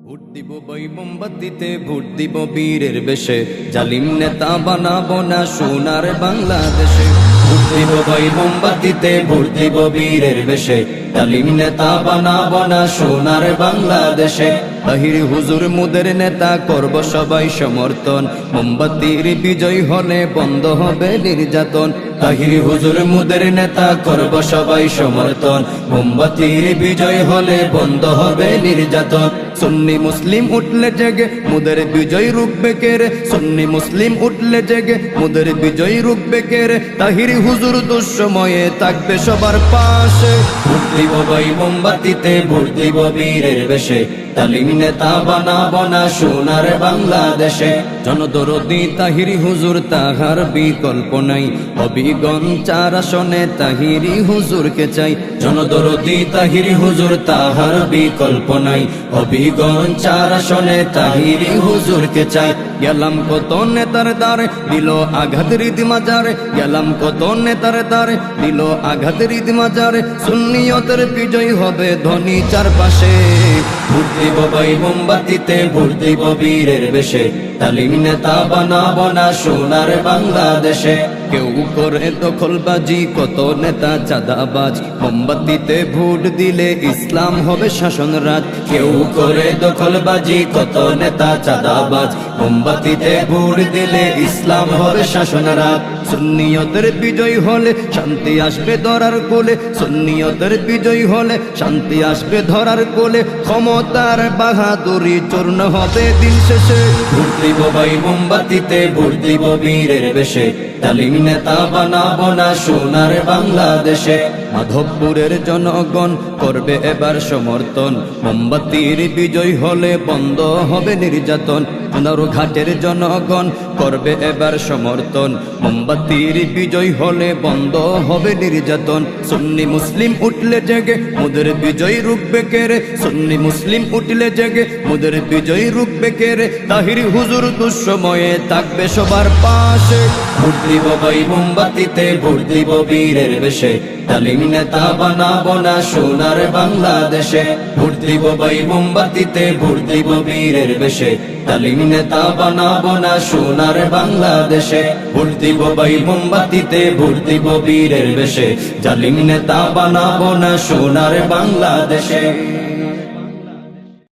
Vote দিব বই মোমবাতিতে, vote দিব বীরের বেশে, জালিম নেতা বানাবো না সোনার বাংলাদেশে। ভোট দিব বই মোমবাতিতে, ভোট দিব বীরের বেশে, জালিম নেতা বানাবো না সোনার বাংলাদেশে। তাহির হুজুর মুদের নেতা করব সবাই সমর্থন, মোমবাতির বিজয় হলে বন্ধ হবে নির্যাতন। তাহির হুজুর মুদের নেতা করব সবাই সমর্থন, মোমবাতির বিজয় হলে বন্ধ হবে নির্যাতন। সুন্নি মুসলিম উঠলে জেগে মুদের বিজয় রুখবে কে রে, সুন্নি মুসলিম উঠলে জেগে মুদের বিজয় রুখবে কে রে। তাহির হুজুর দুঃসময়ে থাকবে সবার পাশে। ভোট দিব ভাই মোমবাতিতে, ভোট দিব বীরের বেশে, তালিম নেতা বানাবো না সোনার বাংলাদেশে। জনদরদি তাহিরি হুজুর তাহার বিকল্প নাই, হবিগঞ্জ 4 আসনে তাহিরি হুজুরকে চাই। জনদরদি তাহিরি হুজুর তাহার বিকল্প নাই, হবিগঞ্জ 4 আসনে তাহিরি হুজুরকে চাই। গেলাম কত নেতার দ্বারে দিল আঘাত হৃদ মাজারে, গেলাম কত নেতার দ্বারে দিল আঘাত হৃদ মাজারে। সুন্নিয়তের বিজয় হবে ধনী চারপাশে। ভোট দিব ভাই মোমবাতিতে, ভোট দিব বীরের বেশে, তালিম নেতা বানাবো না সোনার বাংলাদেশে। কেউ করে দখলবাজি, কত নেতা চাঁদাবাজ, মোমবাতিতে ভোট দিলে ইসলাম হবে শাসন রাজ। কেউ করে দখলবাজি, কত নেতা চাঁদাবাজ, মোমবাতিতে ভোট দিলে ইসলাম হবে শাসন রাজ। সুন্নিয়তের বিজয় হলে শান্তি আসবে ধরার কোলে, সুন্নিয়তের বিজয় হলে শান্তি আসবে ধরার কোলে। ক্ষমতার বাহাদুরি চূর্ণ হবে দিন শেষে। ভোট দিব ভাই মোমবাতিতে, ভোট দিব বীরের বেশে, তালিম নেতা বানাবো না সোনার বাংলাদেশে। মাধবপুরের জনগণ করবে এবার সমর্থন, মোমবাতির বিজয় হলে বন্ধ হবে নির্যাতন। ঘাটের জনগণ করবে এবার সমর্থন, মোমবাতির বিজয় হলে বন্ধ হবে নির্যাতন। সুন্নি মুসলিম উঠলে জেগে মুদের বিজয় রুখবে কে রে, সুন্নি মুসলিম উঠলে জেগে মুদের বিজয় রুখবে কে রে। তাহির হুজুর দুঃসময়ে থাকবে সবার পাশে। ভোট দিব ভাই মোমবাতিতে, ভোট দিব বীরের বেশে, তালিম নেতা বানাবো না সোনার বাংলাদেশে। ভোট দিব ভাই মোমবাতিতে, ভোট দিব বীরের বেশে, তালিম নেতা বানাবো না সোনার বাংলাদেশে। ভোট দিব ভাই মোমবাতিতে, ভোট দিব বীরের বেশে, জালিম নেতা বানাবো না সোনার বাংলাদেশে।